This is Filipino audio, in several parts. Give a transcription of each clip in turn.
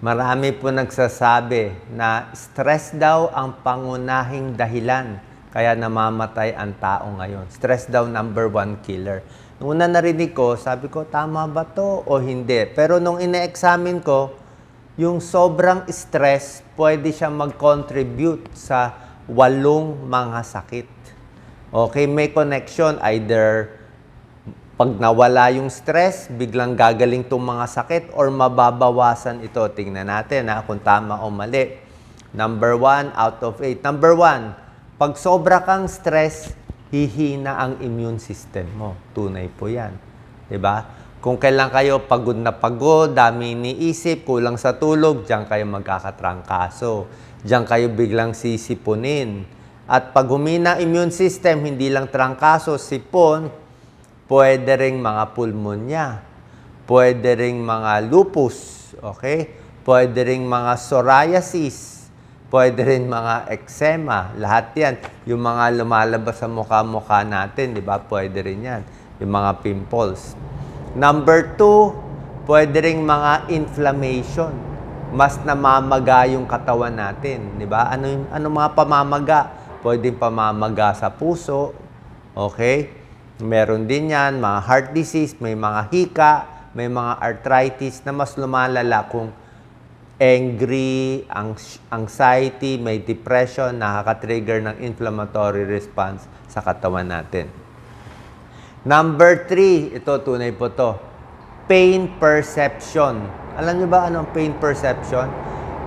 Marami po nagsasabi na stress daw ang pangunahing dahilan kaya namamatay ang tao ngayon. Stress daw number one killer. Nung una narinig ko, sabi ko, tama ba to o hindi? Pero nung ine-examine ko, yung sobrang stress, pwede siya mag-contribute sa 8 mga sakit. Okay, may connection. Either pag nawala yung stress, biglang gagaling itong mga sakit or mababawasan ito. Tingnan natin kung tama o mali. Number 1 out of 8. Number 1, pag sobra kang stress, hihina ang immune system mo. Tunay po yan. Diba? Kung kailan kayo pagod na pagod, dami iniisip, kulang sa tulog, diyan kayo magkakatrangkaso. Diyan kayo biglang sisipunin. At pag humina immune system, hindi lang trangkaso, sipon, pwede ring mga pulmonya, pwede ring mga lupus, okay? Pwede ring mga psoriasis, pwede rin mga eczema, lahat yan. Yung mga lumalabas sa mukha-mukha natin, di ba? Pwede rin yan. Yung mga pimples. Number 2, pwede ring mga inflammation. Mas namamaga yung katawan natin, di ba? Ano mga pamamaga? Pwedeng pamamaga sa puso, okay? Meron din yan, mga heart disease, may mga hika, may mga arthritis na mas lumalala kung angry, anxiety, may depression, nakaka-trigger ng inflammatory response sa katawan natin. Number 3, ito tunay po to, pain perception. Alam niyo ba anong pain perception?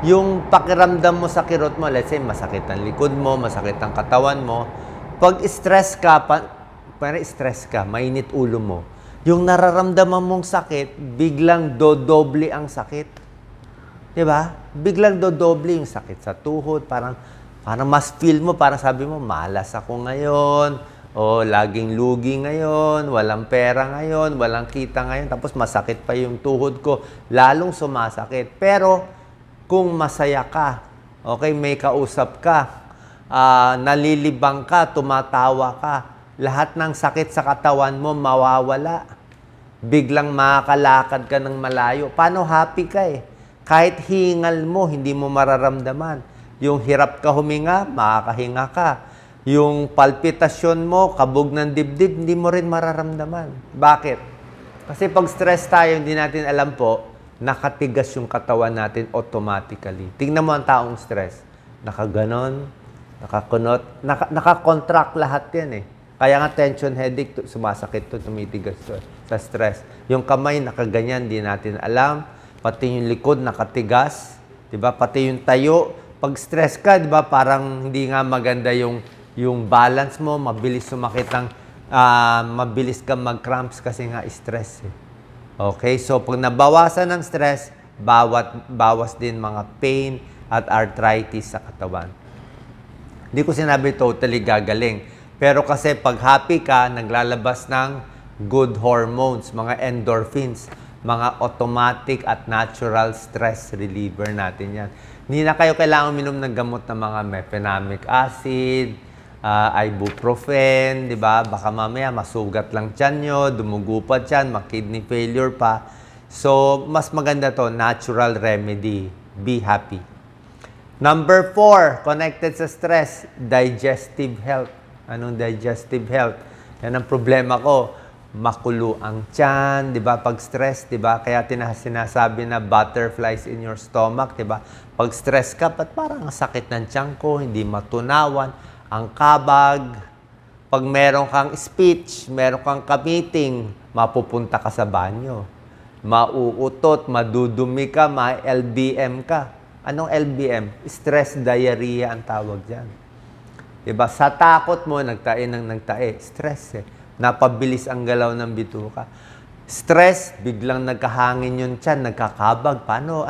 Yung pakiramdam mo sa kirot mo, let's say masakit ang likod mo, masakit ang katawan mo. Pag stress ka, mainit ulo mo. Yung nararamdaman mong sakit, biglang dodoble ang sakit. Di ba? Biglang dodoble yung sakit sa tuhod. Parang mas feel mo, parang sabi mo, malas ako ngayon. O laging lugi ngayon, walang pera ngayon, walang kita ngayon. Tapos masakit pa yung tuhod ko. Lalong sumasakit. Pero kung masaya ka, okay, may kausap ka, nalilibang ka, tumatawa ka, lahat ng sakit sa katawan mo mawawala. Biglang makakalakad ka ng malayo. Paano happy ka eh? Kahit hingal mo, hindi mo mararamdaman. Yung hirap ka huminga, makakahinga ka. Yung palpitasyon mo, kabog ng dibdib, hindi mo rin mararamdaman. Bakit? Kasi pag stress tayo, hindi natin alam po, nakatigas yung katawan natin automatically. Tingnan mo ang taong stress. Nakaganon, nakakunot, nakakontract lahat yan eh. Kaya nga tension headache, sumasakit to, tumitigas to sa stress. Yung kamay nakaganyan, di natin alam. Pati yung likod nakatigas, 'di ba? Pati yung tayo, pag stress ka, 'di ba? Parang hindi nga maganda yung balance mo, mabilis sumakit ang mabilis kang mag-cramps kasi nga stress eh. Okay? So pag nabawasan ng stress, bawas din mga pain at arthritis sa katawan. Hindi ko sinabi totally gagaling. Pero kasi pag happy ka, naglalabas ng good hormones, mga endorphins, mga automatic at natural stress reliever natin yan. Hindi na kayo kailangan uminom ng gamot ng mga mefenamic acid, ibuprofen, di ba? Baka mamaya masugat lang tiyan nyo, dumugo pa tiyan, kidney failure pa. So, mas maganda to, natural remedy. Be happy. Number 4, connected sa stress, digestive health. Anong digestive health? Yan ang problema ko. Makulo ang tiyan, di ba? Pag stress, di ba? Kaya sinasabi na butterflies in your stomach, di ba? Pag stress ka, parang sakit ng tiyan ko, hindi matunawan, ang kabag. Pag meron kang speech, meron kang ka-meeting, mapupunta ka sa banyo. Mauutot, madudumi ka, ma-LBM ka. Anong LBM? Stress diarrhea ang tawag dyan. Diba? Sa takot mo, nagtae. Stress eh. Napabilis ang galaw ng bituka. Stress, biglang nagkahangin yung tiyan, nagkakabag. Paano?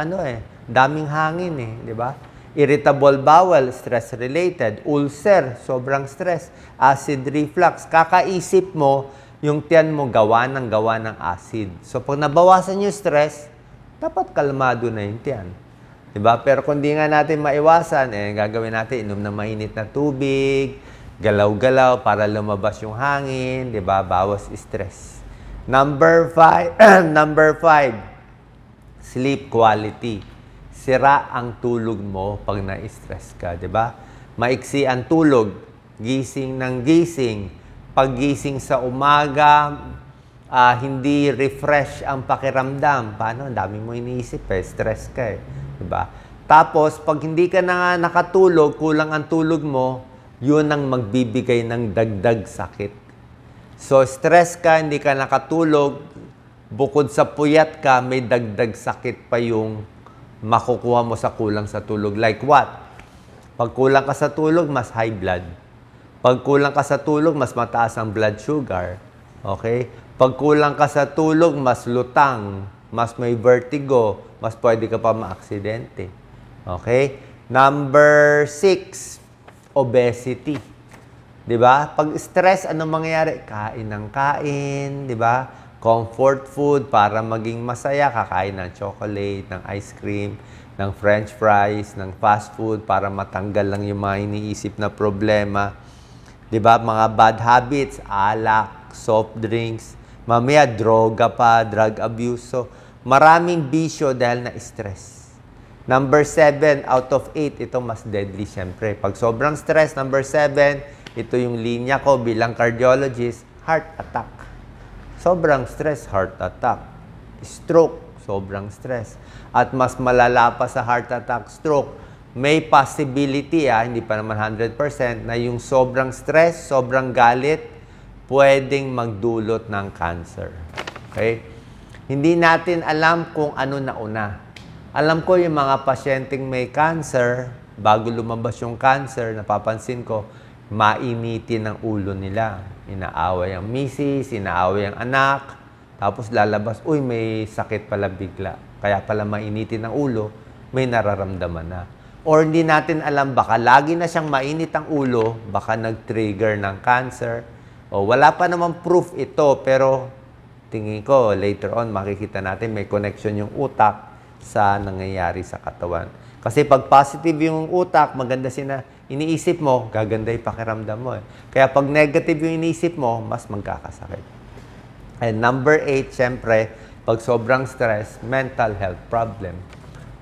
Daming hangin eh. Diba? Irritable bowel, stress-related. Ulcer, sobrang stress. Acid reflux. Kakaisip mo, yung tiyan mo gawa ng acid. So, pag nabawasan yung stress, dapat kalmado na yung tiyan. Diba? Pero kung di nga natin maiwasan, gagawin natin, inom ng mainit na tubig, galaw-galaw para lumabas yung hangin, diba? Bawas stress. Number 5, sleep quality. sira ang tulog mo pag na-stress ka, di ba? Maiksi ang tulog, gising ng gising, paggising sa umaga, hindi refresh ang pakiramdam. Paano? Ang dami mo iniisip stress ka di ba? Tapos, pag hindi ka na nakatulog, kulang ang tulog mo, yun ang magbibigay ng dagdag sakit. So, stress ka, hindi ka nakatulog, bukod sa puyat ka, may dagdag sakit pa yung makukuha mo sa kulang sa tulog. Like what? Pag kulang ka sa tulog, mas high blood. Pag kulang ka sa tulog, mas mataas ang blood sugar. Okay? Pag kulang ka sa tulog, mas lutang, mas may vertigo, mas pwede ka pa maaksidente. Okay? Number 6, obesity. 'Di ba? Pag stress, anong mangyayari? Kain ng kain, 'di ba? Comfort food para maging masaya, kakain ng chocolate, ng ice cream, ng french fries, ng fast food para matanggal lang yung mga iniisip na problema. 'Di ba? Mga bad habits, alak, soft drinks, mamaya droga pa, drug abuse. So, maraming bisyo dahil na stress. Number 7 out of 8, ito mas deadly syempre. Pag sobrang stress, number 7, ito yung linya ko bilang cardiologist, heart attack. Sobrang stress, heart attack. Stroke, sobrang stress. At mas malala pa sa heart attack, stroke, may possibility, hindi pa naman 100%, na yung sobrang stress, sobrang galit, pwedeng magdulot ng cancer. Okay? Hindi natin alam kung ano nauna. Alam ko yung mga pasyenteng may cancer, bago lumabas yung cancer, napapansin ko, mainitin ang ulo nila. Inaaway ang misis, inaaway ang anak, tapos lalabas, uy, may sakit pala bigla. Kaya pala mainitin ang ulo, may nararamdaman na. Or hindi natin alam, baka lagi na siyang mainit ang ulo, baka nag-trigger ng cancer. O wala pa naman proof ito, pero tingin ko, later on, makikita natin may connection yung utak sa nangyayari sa katawan. Kasi pag positive yung utak, maganda iniisip mo, gaganda yung pakiramdam mo. Kaya pag negative yung iniisip mo, mas magkakasakit. And number 8, syempre, pag sobrang stress, mental health problem.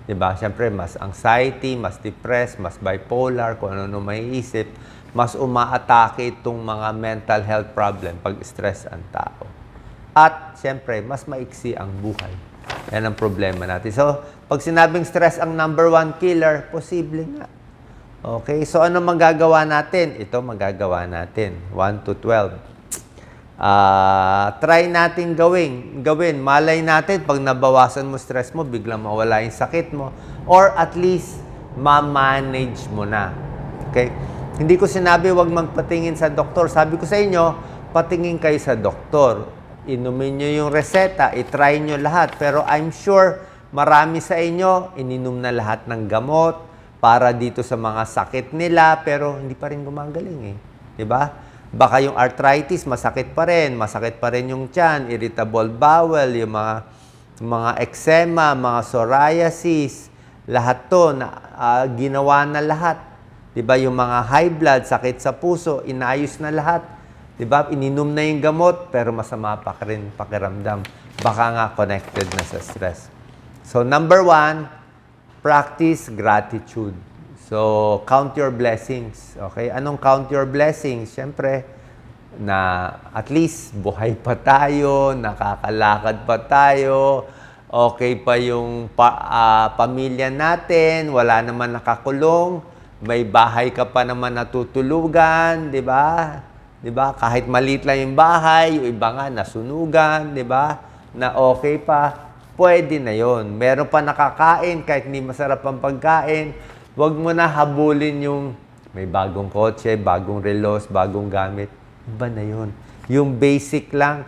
Diba? Syempre, mas anxiety, mas depressed, mas bipolar, kung ano maiisip, mas umaatake itong mga mental health problem pag stress ang tao. At, syempre, mas maiksi ang buhay. Yan ang problema natin. So, pag sinabing stress ang number 1 killer, posible nga. Okay, so ano magagawa natin? Ito magagawa natin. 1 to 12. Try natin gawin. Malay natin, pag nabawasan mo stress mo, biglang mawala yung sakit mo. Or at least, ma-manage mo na. Okay? Hindi ko sinabi wag magpatingin sa doktor. Sabi ko sa inyo, patingin kayo sa doktor. Inumin nyo yung reseta, itry nyo lahat. Pero I'm sure, marami sa inyo, ininom na lahat ng gamot para dito sa mga sakit nila, pero hindi pa rin gumagaling Diba? Baka yung arthritis, masakit pa rin yung tiyan, irritable bowel, yung mga eczema, mga psoriasis, lahat to, ginawa na lahat. Diba? Yung mga high blood, sakit sa puso, inayos na lahat. Diba? Ininom na yung gamot, pero masama pa rin pakiramdam. Baka nga connected na sa stress. So, number 1, practice gratitude. So, count your blessings. Okay? Anong count your blessings? Siyempre, na at least buhay pa tayo, nakakalakad pa tayo, okay pa yung pamilya natin, wala naman nakakulong, may bahay ka pa naman natutulugan, di ba? Di ba? Kahit maliit lang yung bahay, yung iba nga nasunugan, di ba? Na okay pa. Pwede na yon. Meron pa nakakain kahit hindi masarap ang pagkain. Huwag mo na habulin yung may bagong kotse, bagong relos, bagong gamit. Iba na yon. Yung basic lang,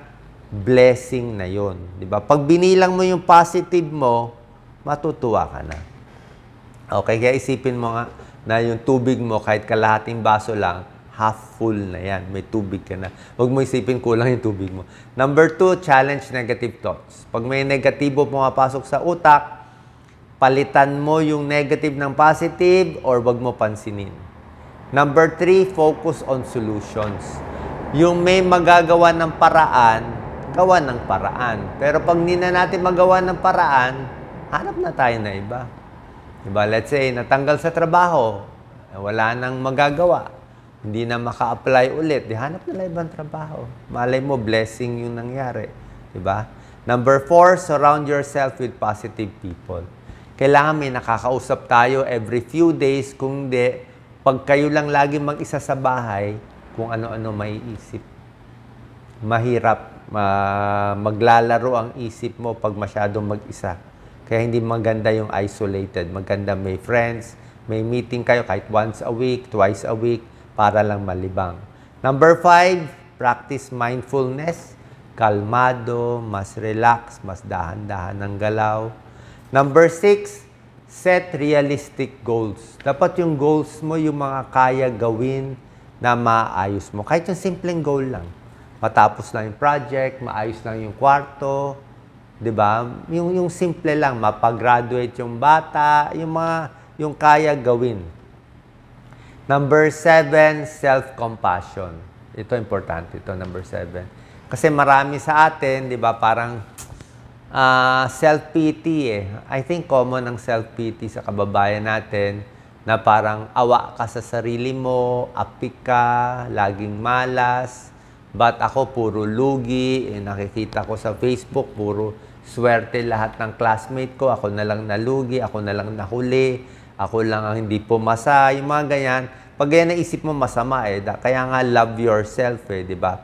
blessing na yon. Diba? Pag binilang mo yung positive mo, matutuwa ka na. Okay, kaya isipin mo nga na yung tubig mo, kahit kalahating baso lang, half full na yan. May tubig ka na. Huwag mo isipin kulang yung tubig mo. Number 2, challenge negative thoughts. Pag may negatibo pumapasok sa utak, palitan mo yung negative ng positive or wag mo pansinin. Number 3, focus on solutions. Yung may magagawa ng paraan, gawa ng paraan. Pero pag hindi na natin magawa ng paraan, hanap na tayo na iba. Diba? Let's say, natanggal sa trabaho, wala nang magagawa, hindi na maka-apply ulit, di hanap nila ibang trabaho. Malay mo, blessing yung nangyari. Diba? Number 4, surround yourself with positive people. Kailangan may nakakausap tayo every few days, kung hindi, pag kayo lang lagi mag-isa sa bahay, kung ano-ano may isip. Mahirap maglalaro ang isip mo pag masyadong mag-isa. Kaya hindi maganda yung isolated. Maganda may friends, may meeting kayo kahit once a week, twice a week, para lang malibang. Number 5, practice mindfulness. Kalmado, mas relax, mas dahan-dahan ng galaw. Number 6, set realistic goals. Dapat yung goals mo, yung mga kaya gawin na maayos mo. Kahit yung simpleng goal lang. Matapos lang yung project, maayos lang yung kwarto, 'di ba? Yung simple lang, mapag-graduate yung bata, yung kaya gawin. Number 7, self-compassion. Ito importante, ito number 7. Kasi marami sa atin, 'di ba, parang self-pity eh. I think common ang self-pity sa kababayan natin na parang awa ka sa sarili mo, apik ka, laging malas. But ako, puro lugi. Nakikita ko sa Facebook, puro swerte lahat ng classmate ko. Ako na lang nalugi, ako na lang nahuli, ako lang ang hindi pumasa. Yung mga ganyan. Pag ganyan naisip mo, masama eh. Kaya nga, love yourself eh, di ba?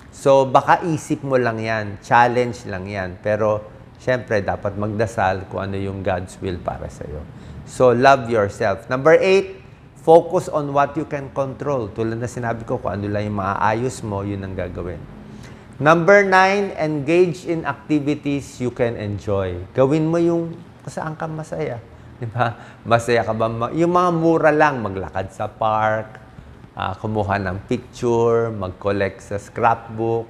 So, baka isip mo lang yan. Challenge lang yan. Pero, syempre, dapat magdasal kung ano yung God's will para sa'yo. So, love yourself. Number 8, focus on what you can control. Tulad na sinabi ko, kung ano lang yung maaayos mo, yun ang gagawin. Number 9, engage in activities you can enjoy. Gawin mo yung kung saan ka masaya. Diba? Masaya ka ba? Yung mga mura lang, maglakad sa park, kumuha ng picture, mag-collect sa scrapbook,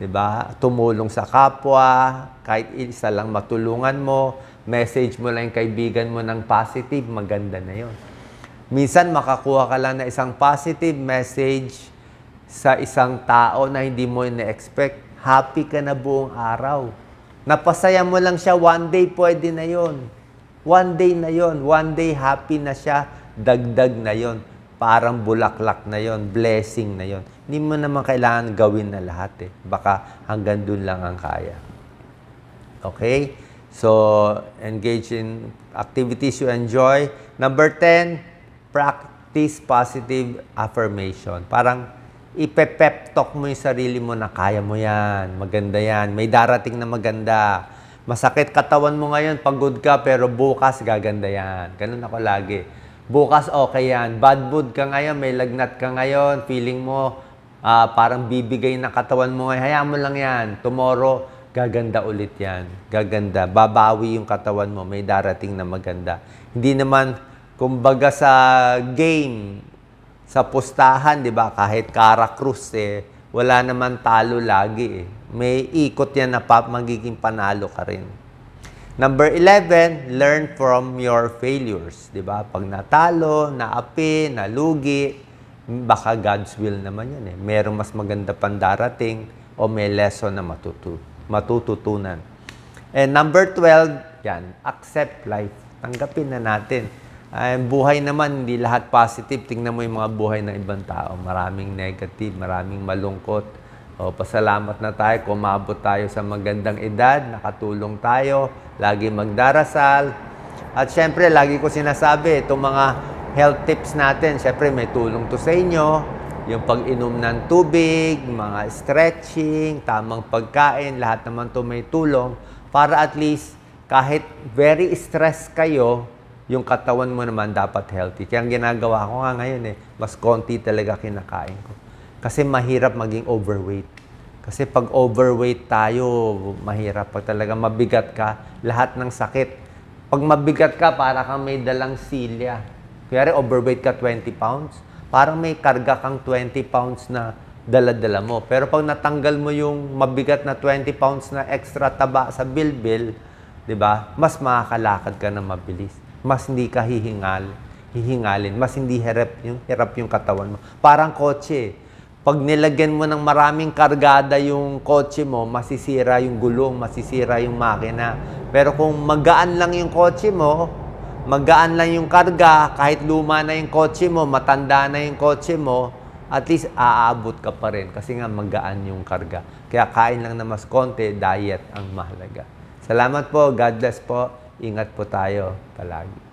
diba? Tumulong sa kapwa, kahit isa lang matulungan mo, message mo lang yung kaibigan mo ng positive, maganda na yun. Minsan, makakuha ka lang na isang positive message sa isang tao na hindi mo ina-expect. Happy ka na buong araw. Napasaya mo lang siya, one day pwede na yon. One day na yon. One day happy na siya, dagdag na yon. Parang bulaklak na yon, blessing na yon. Hindi mo naman kailangan gawin na lahat eh. Baka hanggang dun lang ang kaya. Okay? So, engage in activities you enjoy. Number 10, practice positive affirmation. Parang ipe-pep talk mo yung sarili mo na kaya mo yan, maganda yan, may darating na maganda. Masakit katawan mo ngayon, pagod ka, pero bukas gaganda yan. Ganun ako lagi. Bukas okay yan. Bad mood ka ngayon, may lagnat ka ngayon, feeling mo parang bibigay na katawan mo ngayon. Hayaan mo lang yan. Tomorrow, gaganda ulit yan. Gaganda. Babawi yung katawan mo, may darating na maganda. Hindi naman kumbaga sa game, sa pustahan, di ba? Kahit Karakrus eh, wala naman talo lagi eh. May ikot yan na magiging panalo ka rin. Number 11, learn from your failures. Di ba? Pag natalo, naapi, nalugi, baka God's will naman yun eh. Merong mas maganda pang darating o may lesson na matututunan. And number 12, yan, accept life. Tanggapin na natin. Buhay naman, hindi lahat positive. Tingnan mo yung mga buhay ng ibang tao. Maraming negative, maraming malungkot. Pasalamat na tayo, kumabot tayo sa magandang edad, nakatulong tayo, lagi magdarasal. At syempre, lagi ko sinasabi, itong mga health tips natin, syempre may tulong to sa inyo. Yung pag-inom ng tubig, mga stretching, tamang pagkain, lahat naman to may tulong. Para at least, kahit very stress kayo, yung katawan mo naman dapat healthy. Kaya ang ginagawa ko nga ngayon mas konti talaga kinakain ko. Kasi mahirap maging overweight. Kasi pag overweight tayo, mahirap. Pag talaga mabigat ka, lahat ng sakit. Pag mabigat ka, para kang may dalang silya. Kaya overweight ka 20 pounds, parang may karga kang 20 pounds na dala-dala mo. Pero pag natanggal mo yung mabigat na 20 pounds na extra taba sa bilbil, di ba? Mas makakalakad ka na mabilis. Mas hindi ka hihingalin. Mas hindi hirap yung katawan mo. Parang kotse. Pag nilagyan mo ng maraming kargada yung kotse mo, masisira yung gulong, masisira yung makina. Pero kung magaan lang yung kotse mo, magaan lang yung karga, kahit luma na yung kotse mo, matanda na yung kotse mo, at least aabot ka pa rin kasi nga magaan yung karga. Kaya kain lang na mas konti, diet ang mahalaga. Salamat po, God bless po, ingat po tayo palagi.